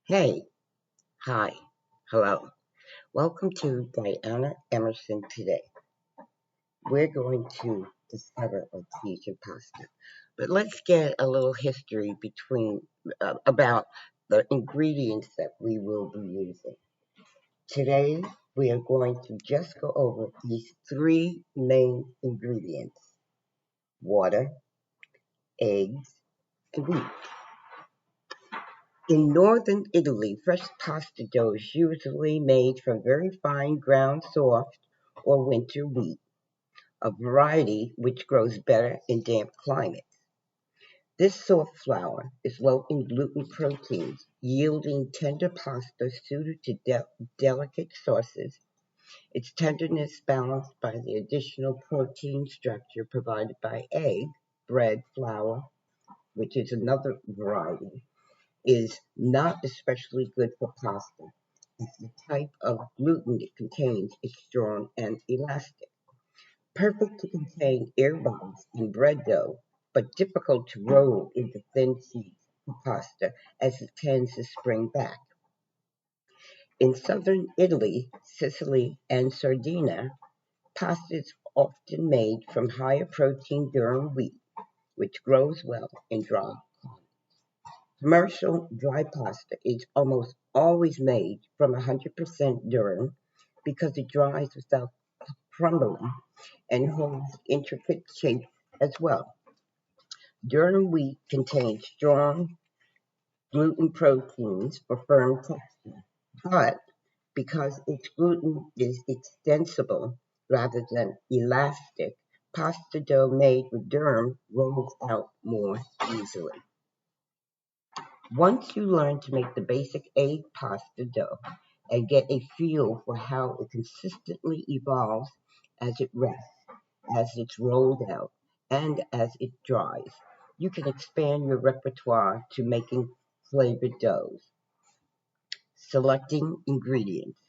Hey, hi, hello. Welcome to Diana Emerson today. We're going to discover artesian pasta. But let's get a little history about the ingredients that we will be using. Today, we are going to just go over these three main ingredients: water, eggs, and wheat. In northern Italy, fresh pasta dough is usually made from very fine ground soft or winter wheat, a variety which grows better in damp climates. This soft flour is low in gluten proteins, yielding tender pasta suited to delicate sauces. Its tenderness balanced by the additional protein structure provided by egg, bread, flour, which is another variety, is not especially good for pasta, as the type of gluten it contains is strong and elastic. Perfect to contain air bubbles in bread dough, but difficult to roll into thin sheets for pasta as it tends to spring back. In southern Italy, Sicily, and Sardinia, pasta is often made from higher protein durum wheat, which grows well in dry climates. Commercial dry pasta is almost always made from 100% durum because it dries without crumbling and holds intricate shapes as well. Durum wheat contains strong gluten proteins for firm texture, but because its gluten is extensible rather than elastic, pasta dough made with durum rolls out more easily. Once you learn to make the basic egg pasta dough and get a feel for how it consistently evolves as it rests, as it's rolled out, and as it dries, you can expand your repertoire to making flavored doughs. Selecting ingredients.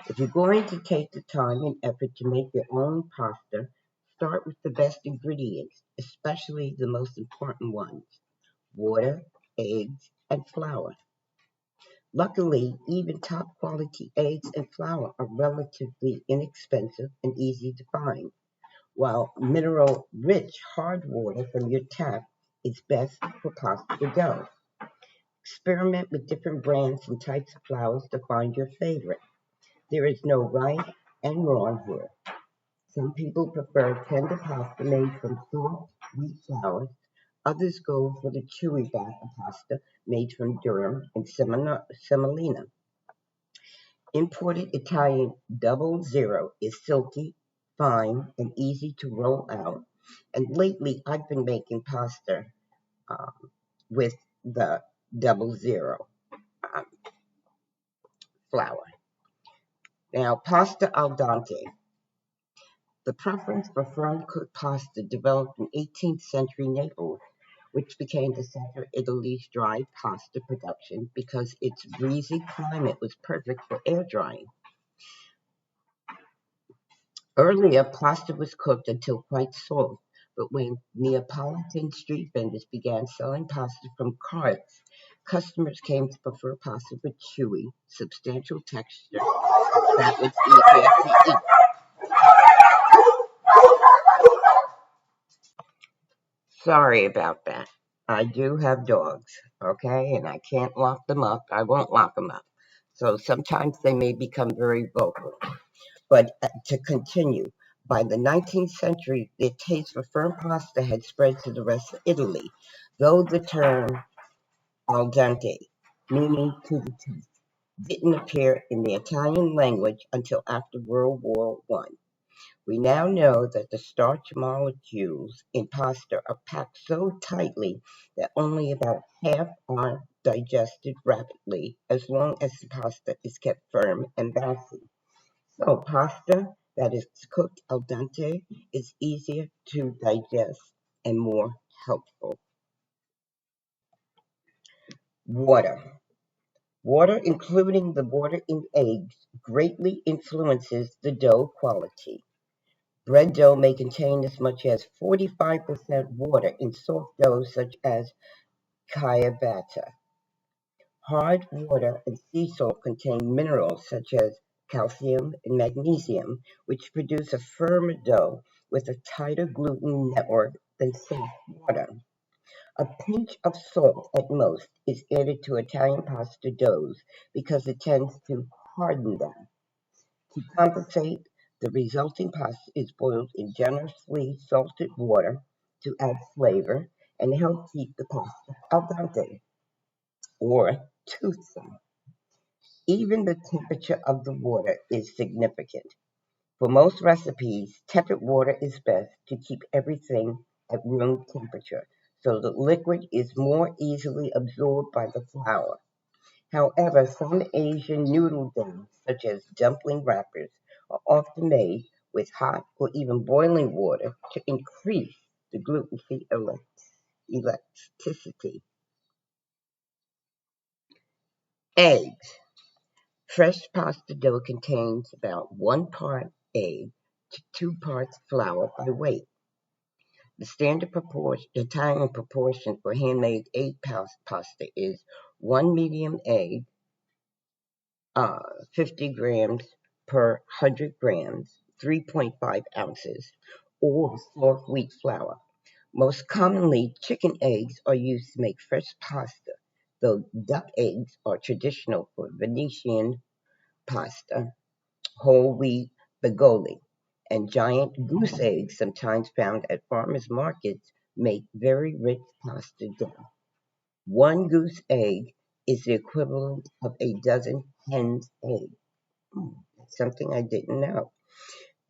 If you're going to take the time and effort to make your own pasta, start with the best ingredients, especially the most important ones: water, eggs, and flour. Luckily, even top quality eggs and flour are relatively inexpensive and easy to find, while mineral rich hard water from your tap is best for pasta dough. Experiment with different brands and types of flours to find your favorite. There is no right and wrong here. Some people prefer tender pasta made from soft wheat flour. Others go for the chewy batter pasta made from durum and semolina. Imported Italian double zero is silky, fine, and easy to roll out. And lately, I've been making pasta um, with the double zero um, flour. Now, pasta al dente. The preference for firm cooked pasta developed in 18th century Naples, which became the center of Italy's dry pasta production because its breezy climate was perfect for air drying. Earlier, pasta was cooked until quite soft, but when Neapolitan street vendors began selling pasta from carts, customers came to prefer pasta with chewy, substantial texture that was easier to eat. Sorry about that. I do have dogs, okay, and I can't lock them up. I won't lock them up. So sometimes they may become very vocal. But to continue, by the 19th century, the taste for firm pasta had spread to the rest of Italy, though the term al dente, meaning to the teeth, didn't appear in the Italian language until after World War One. We now know that the starch molecules in pasta are packed so tightly that only about half are digested rapidly as long as the pasta is kept firm and bouncy. So pasta that is cooked al dente is easier to digest and more helpful. Water. Water, including the water in eggs, greatly influences the dough quality. Bread dough may contain as much as 45% water in soft doughs such as ciabatta. Hard water and sea salt contain minerals such as calcium and magnesium, which produce a firmer dough with a tighter gluten network than soft water. A pinch of salt at most is added to Italian pasta doughs because it tends to harden them. To compensate, the resulting pasta is boiled in generously salted water to add flavor and help keep the pasta al dente or toothsome. Even the temperature of the water is significant. For most recipes, tepid water is best to keep everything at room temperature so the liquid is more easily absorbed by the flour. However, some Asian noodle doughs, such as dumpling wrappers, are often made with hot or even boiling water to increase the gluten-free elasticity. Eggs. Fresh pasta dough contains about 1 part egg to 2 parts flour by weight. The standard Italian proportion for handmade egg pasta is 1 medium egg, 50 grams per 100 grams, 3.5 ounces, or soft wheat flour. Most commonly, chicken eggs are used to make fresh pasta, though duck eggs are traditional for Venetian pasta, whole wheat bagoli, and giant goose eggs, sometimes found at farmers markets, make very rich pasta dough. One goose egg is the equivalent of a dozen hen's eggs. That's something I didn't know.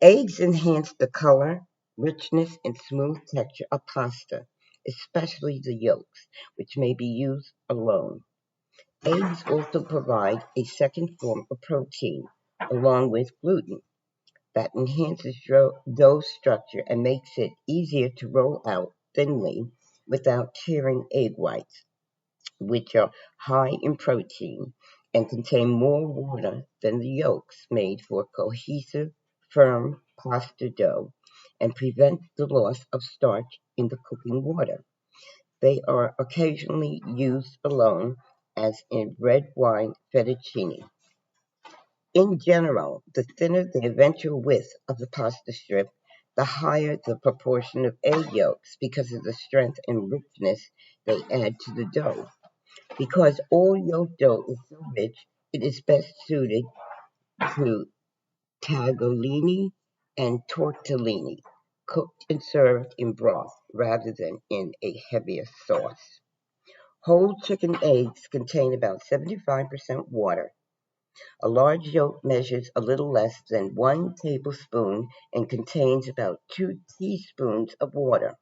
Eggs enhance the color, richness, and smooth texture of pasta, especially the yolks, which may be used alone. Eggs also provide a second form of protein, along with gluten, that enhances dough structure and makes it easier to roll out thinly without tearing egg whites, which are high in protein and contain more water than the yolks, made for cohesive, firm pasta dough and prevent the loss of starch in the cooking water. They are occasionally used alone, as in red wine fettuccine. In general, the thinner the eventual width of the pasta strip, the higher the proportion of egg yolks because of the strength and richness they add to the dough. Because all yolk dough is so rich, it is best suited to tagliolini and tortellini, cooked and served in broth rather than in a heavier sauce. Whole chicken eggs contain about 75% water. A large yolk measures a little less than 1 tablespoon and contains about 2 teaspoons of water.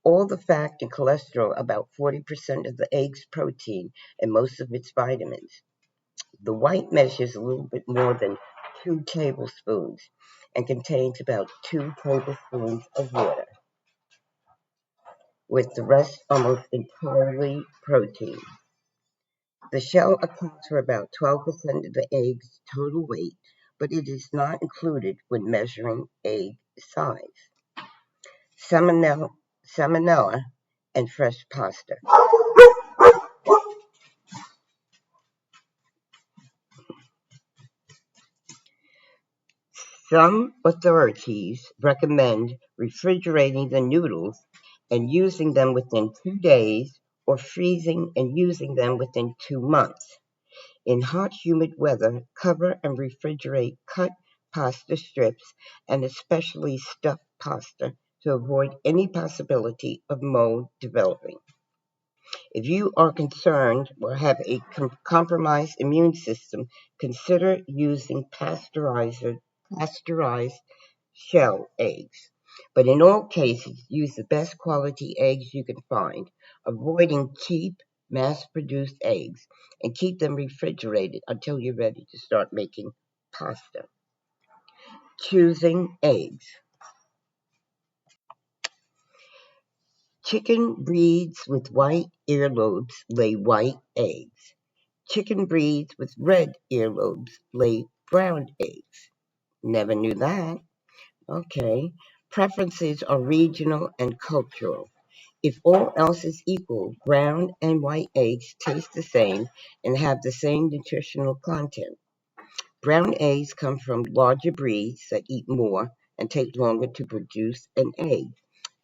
All the fat and cholesterol, about 40% of the egg's protein, and most of its vitamins. The white measures a little bit more than 2 tablespoons and contains about 2 tablespoons of water, with the rest almost entirely protein. The shell accounts for about 12% of the egg's total weight, but it is not included when measuring egg size. Salmonella and fresh pasta. Some authorities recommend refrigerating the noodles and using them within 2 days, or freezing and using them within 2 months. In hot, humid weather, cover and refrigerate cut pasta strips and especially stuffed pasta to avoid any possibility of mold developing. If you are concerned or have a compromised immune system, consider using pasteurized shell eggs. But in all cases, use the best quality eggs you can find, avoiding cheap, mass produced eggs, and keep them refrigerated until you're ready to start making pasta. Choosing eggs. Chicken breeds with white earlobes lay white eggs. Chicken breeds with red earlobes lay brown eggs. Never knew that. Okay. Preferences are regional and cultural. If all else is equal, brown and white eggs taste the same and have the same nutritional content. Brown eggs come from larger breeds that eat more and take longer to produce an egg,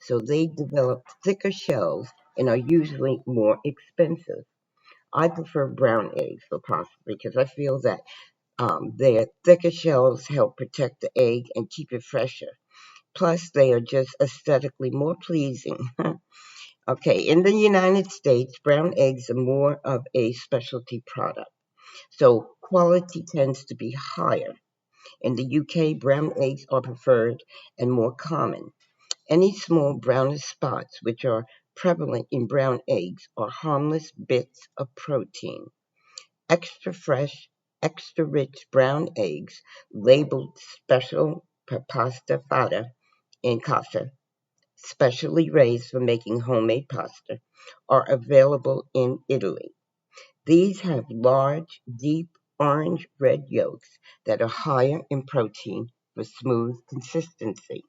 so they develop thicker shells and are usually more expensive. I prefer brown eggs for pasta because I feel that their thicker shells help protect the egg and keep it fresher. Plus, they are just aesthetically more pleasing. Okay, in the United States, brown eggs are more of a specialty product, so quality tends to be higher. In the UK, brown eggs are preferred and more common. Any small brownish spots, which are prevalent in brown eggs, are harmless bits of protein. Extra fresh, extra rich brown eggs, labeled special per pasta fada in casa, specially raised for making homemade pasta, are available in Italy. These have large, deep orange red yolks that are higher in protein for smooth consistency.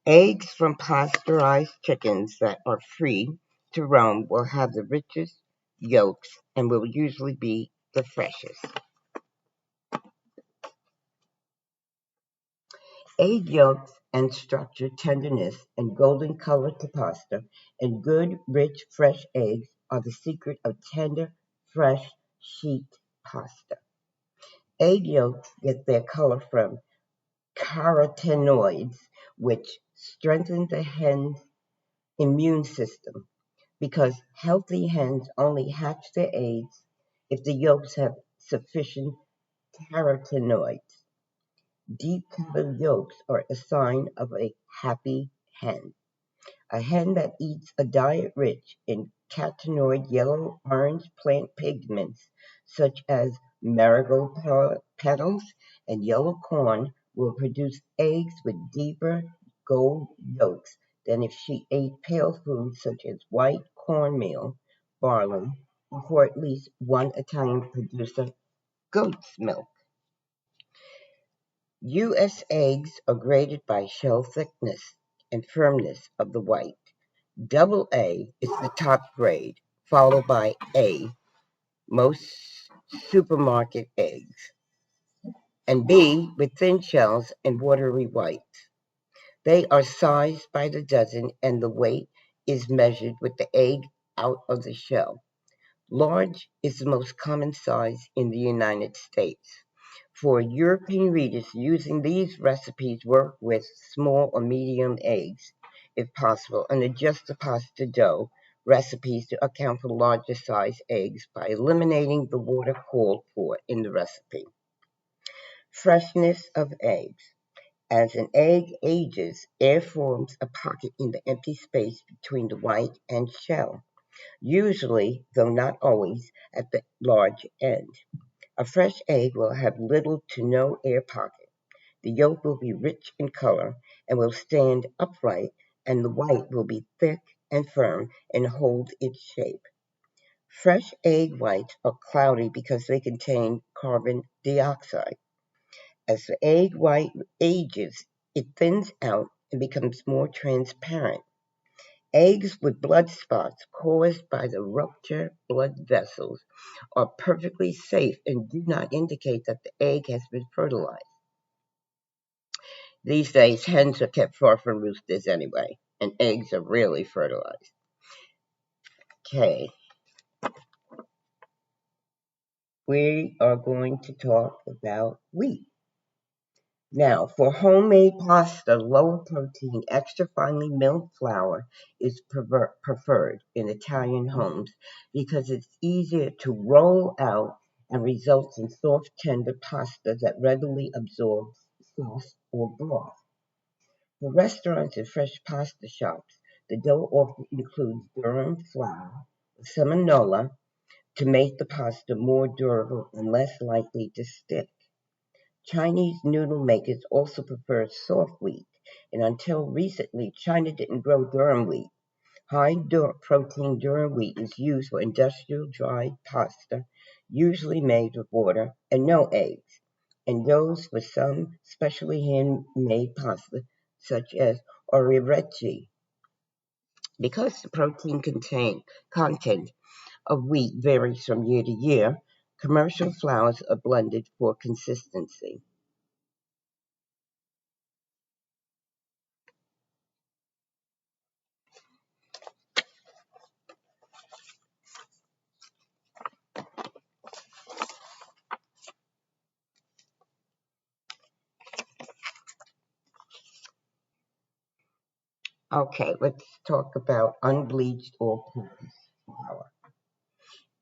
Eggs from pasteurized chickens that are free to roam will have the richest yolks and will usually be the freshest. Egg yolks and structure, tenderness, and golden color to pasta, and good, rich, fresh eggs are the secret of tender, fresh, sheet pasta. Egg yolks get their color from carotenoids, which strengthen the hen's immune system, because healthy hens only hatch their eggs if the yolks have sufficient carotenoids. Deep colored yolks are a sign of a happy hen. A hen that eats a diet rich in carotenoid yellow-orange plant pigments such as marigold petals and yellow corn will produce eggs with deeper gold yolks than if she ate pale foods such as white cornmeal, barley, or for at least one Italian producer, goat's milk. U.S. eggs are graded by shell thickness and firmness of the white. Double A is the top grade, followed by A, most supermarket eggs, and B with thin shells and watery whites. They are sized by the dozen and the weight is measured with the egg out of the shell. Large is the most common size in the United States. For European readers, using these recipes, work with small or medium eggs, if possible, and adjust the pasta dough recipes to account for larger size eggs by eliminating the water called for in the recipe. Freshness of eggs. As an egg ages, air forms a pocket in the empty space between the white and shell, usually, though not always, at the large end. A fresh egg will have little to no air pocket. The yolk will be rich in color and will stand upright, and the white will be thick and firm and hold its shape. Fresh egg whites are cloudy because they contain carbon dioxide. As the egg white ages, it thins out and becomes more transparent. Eggs with blood spots caused by the ruptured blood vessels are perfectly safe and do not indicate that the egg has been fertilized. These days, hens are kept far from roosters anyway, and eggs are rarely fertilized. Okay, we are going to talk about wheat. Now, for homemade pasta, lower protein, extra finely milled flour is preferred in Italian homes because it's easier to roll out and results in soft, tender pasta that readily absorbs sauce or broth. For restaurants and fresh pasta shops, the dough often includes durum flour, seminola, to make the pasta more durable and less likely to stick. Chinese noodle makers also prefer soft wheat, and until recently, China didn't grow durum wheat. High protein durum wheat is used for industrial dried pasta, usually made with water and no eggs, and those for some specially handmade pasta, such as orecchiette. Because the content of wheat varies from year to year, commercial flours are blended for consistency. Okay, let's talk about unbleached all-purpose flour.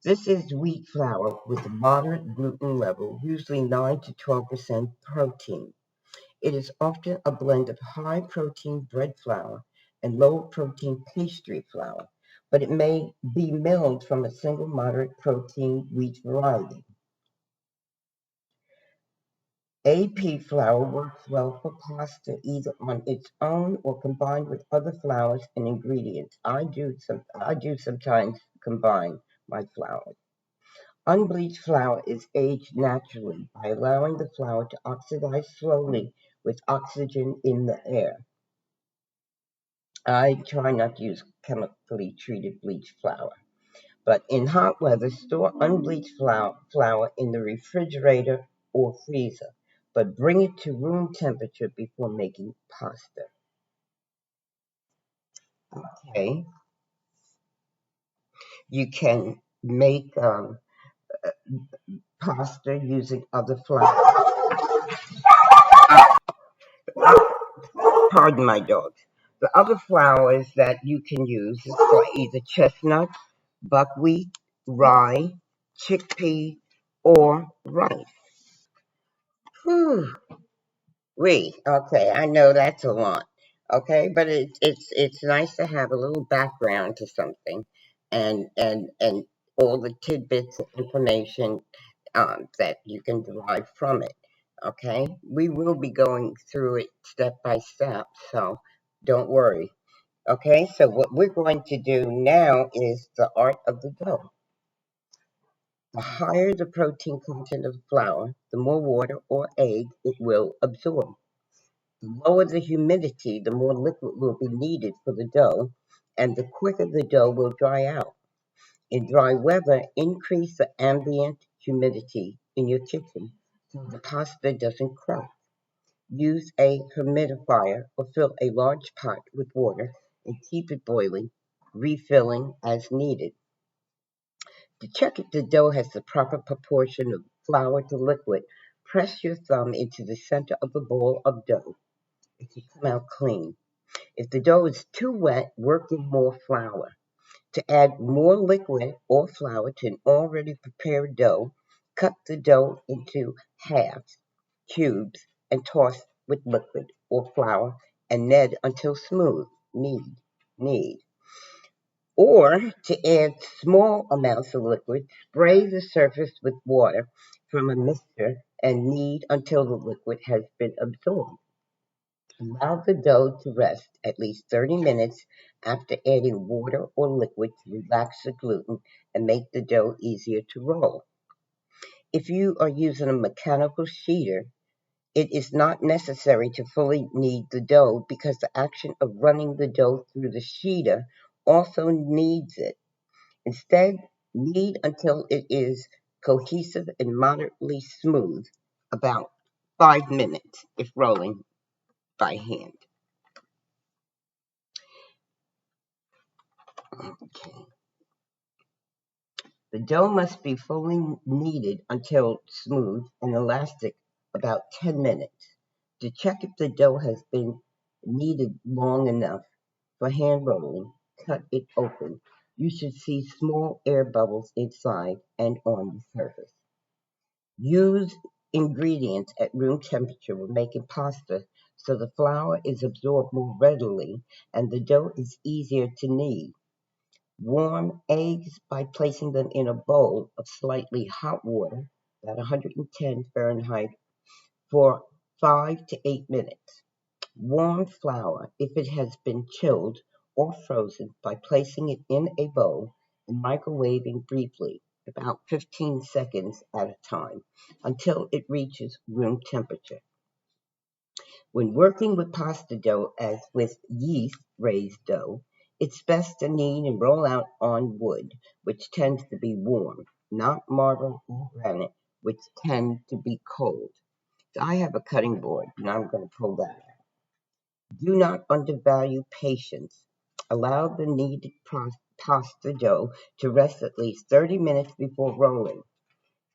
This is wheat flour with a moderate gluten level, usually 9 to 12% protein. It is often a blend of high protein bread flour and low protein pastry flour, but it may be milled from a single moderate protein wheat variety. AP flour works well for pasta either on its own or combined with other flours and ingredients. I do sometimes combine my flour. Unbleached flour is aged naturally by allowing the flour to oxidize slowly with oxygen in the air. I try not to use chemically treated bleached flour. But in hot weather, store unbleached flour in the refrigerator or freezer. But bring it to room temperature before making pasta. Okay, you can make pasta using other flour. Pardon my dogs. The other flours that you can use is for either chestnut, buckwheat, rye, chickpea, or rice. Whew. Okay, I know that's a lot. Okay, but it's nice to have a little background to something, and all the tidbits of information that you can derive from it. Okay, we will be going through it step by step, so don't worry. Okay, so what we're going to do now is the art of the dough. The higher the protein content of the flour, the more water or egg it will absorb. The lower the humidity, the more liquid will be needed for the dough, and the quicker the dough will dry out. In dry weather, increase the ambient humidity in your kitchen so the pasta doesn't crack. Use a humidifier or fill a large pot with water and keep it boiling, refilling as needed. To check if the dough has the proper proportion of flour to liquid, press your thumb into the center of the ball of dough. It should come out clean. If the dough is too wet, work in more flour. To add more liquid or flour to an already prepared dough, cut the dough into halves, cubes, and toss with liquid or flour and knead until smooth. Knead. Or to add small amounts of liquid, spray the surface with water from a mixture and knead until the liquid has been absorbed. Allow the dough to rest at least 30 minutes after adding water or liquid to relax the gluten and make the dough easier to roll. If you are using a mechanical sheeter, it is not necessary to fully knead the dough because the action of running the dough through the sheeter also kneads it. Instead, knead until it is cohesive and moderately smooth, about 5 minutes if rolling by hand. Okay. The dough must be fully kneaded until smooth and elastic about 10 minutes. To check if the dough has been kneaded long enough for hand rolling, cut it open. You should see small air bubbles inside and on the surface. Use ingredients at room temperature when making pasta so the flour is absorbed more readily and the dough is easier to knead. Warm eggs by placing them in a bowl of slightly hot water, at 110 Fahrenheit, for 5 to 8 minutes. Warm flour, if it has been chilled or frozen, by placing it in a bowl and microwaving briefly, about 15 seconds at a time, until it reaches room temperature. When working with pasta dough as with yeast raised dough, It's best to knead and roll out on wood, which tends to be warm, not marble or granite, which tend to be cold. So I have a cutting board, and I'm going to pull that out. Do not undervalue patience. Allow the kneaded pasta dough to rest at least 30 minutes before rolling.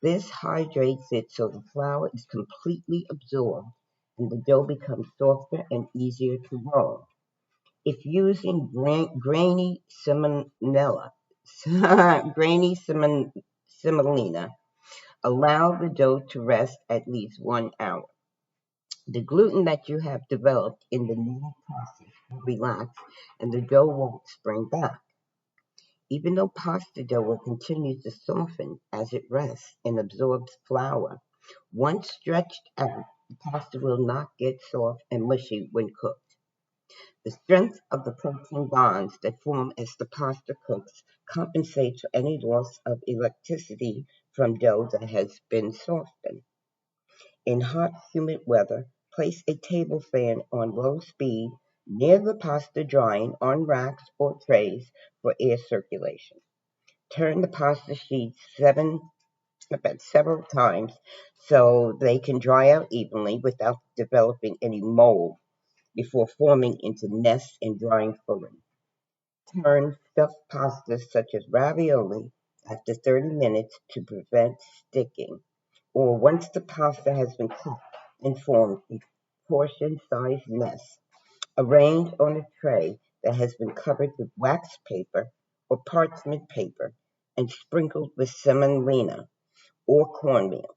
This hydrates it so the flour is completely absorbed and the dough becomes softer and easier to roll. If using grainy grainy semolina, allow the dough to rest at least 1 hour. The gluten that you have developed in the kneading process will relax and the dough won't spring back. Even though pasta dough will continue to soften as it rests and absorbs flour, once stretched out, the pasta will not get soft and mushy when cooked. The strength of the protein bonds that form as the pasta cooks compensates for any loss of elasticity from dough that has been softened. In hot, humid weather, place a table fan on low speed near the pasta drying on racks or trays for air circulation. Turn the pasta sheets several times so they can dry out evenly without developing any mold before forming into nests and drying fully. Turn stuffed pastas such as ravioli after 30 minutes to prevent sticking, or once the pasta has been cooked and formed a portion-sized nest. Arrange on a tray that has been covered with wax paper or parchment paper and sprinkled with semolina or cornmeal.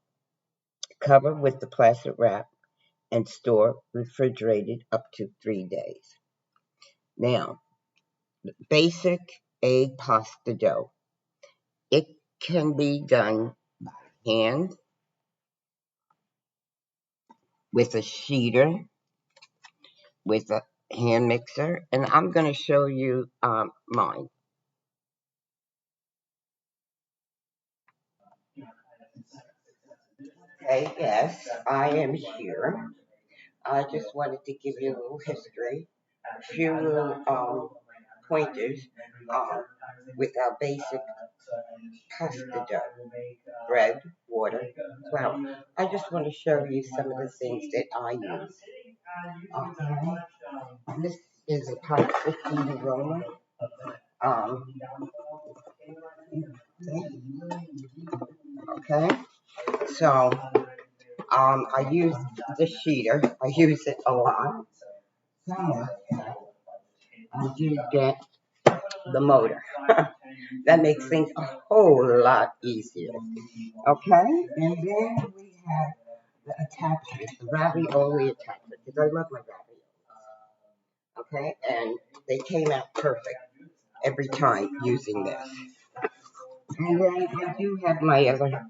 Cover with the plastic wrap and store refrigerated up to 3 days. Now, basic egg pasta dough. It can be done by hand with a sheeter, with a hand mixer, and I'm going to show you mine. Okay, yes, I am here. I just wanted to give you a little history, a few little pointers um, with our basic pasta dough, bread, water, flour. I just want to show you some of the things that I use. Okay, this is a type 15 aroma. Um, okay, so I use the sheeter. I use it a lot. So I do get the motor. That makes things a whole lot easier. Okay, and then we have the attachment, the ravioli attachment, because I love my ravioli. Okay, and they came out perfect every time using this. And then I do have my other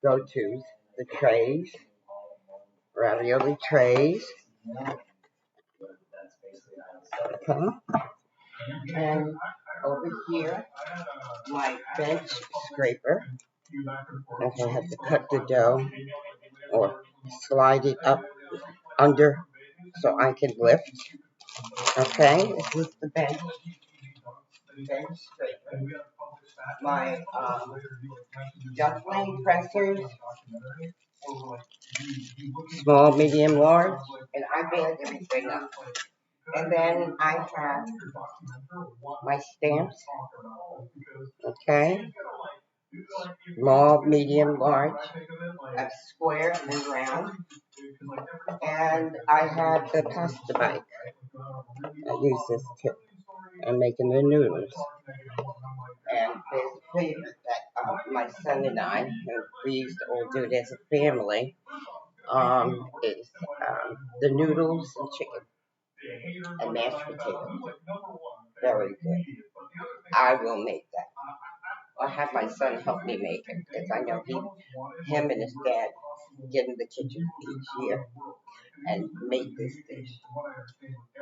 go-tos, the trays, ravioli trays. Okay, and over here, my bench scraper. If I have to cut the dough or slide it up under so I can lift. Okay, this is the bench scraper. My dumpling pressers, small, medium, large, and I band everything up. And then I have my stamps, okay, small, medium, large, a square and round, and I have the pasta bite. I use this too. I'm making the noodles. And there's a favorite that my son and I, and we used to all do it as a family, is the noodles and chicken and mashed potatoes. Very good. I will make that. I'll have my son help me make it because I know him and his dad get in the kitchen each year and make this dish.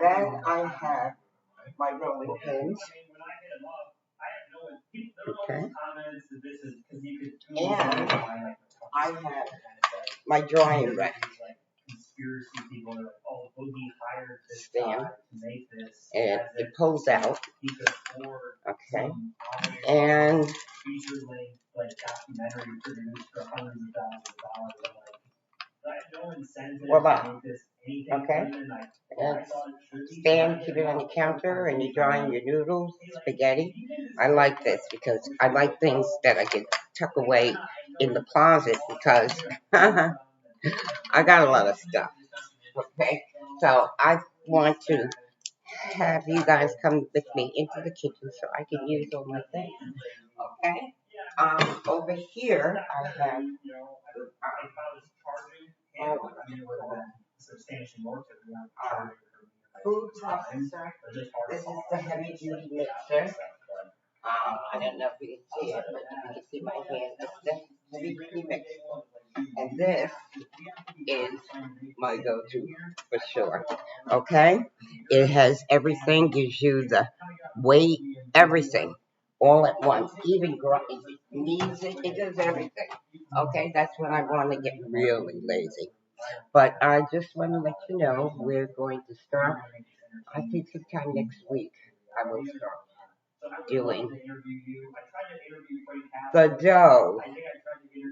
Then I have my rolling pins. Okay. And I have my drying rack. stand, and it pulls out. Okay, and voila. Okay, and stand, keep it on the counter, and you're drying your noodles, spaghetti. I like this because I like things that I can tuck away in the closet because I got a lot of stuff. Okay, so I want to have you guys come with me into the kitchen so I can use all my things. Okay, over here I have um, food processor. This is the heavy duty mixer. I don't know if you can see it, but you can see my hand. It's the heavy duty mixer. And this is my go-to for sure. Okay? It has everything, gives you the weight, everything, all at once. Even if it needs it, it does everything. Okay? That's when I want to get really lazy. But I just want to let you know we're going to start, I think sometime next week, I will start doing the dough.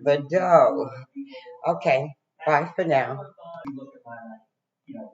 The dough. Okay, bye for now.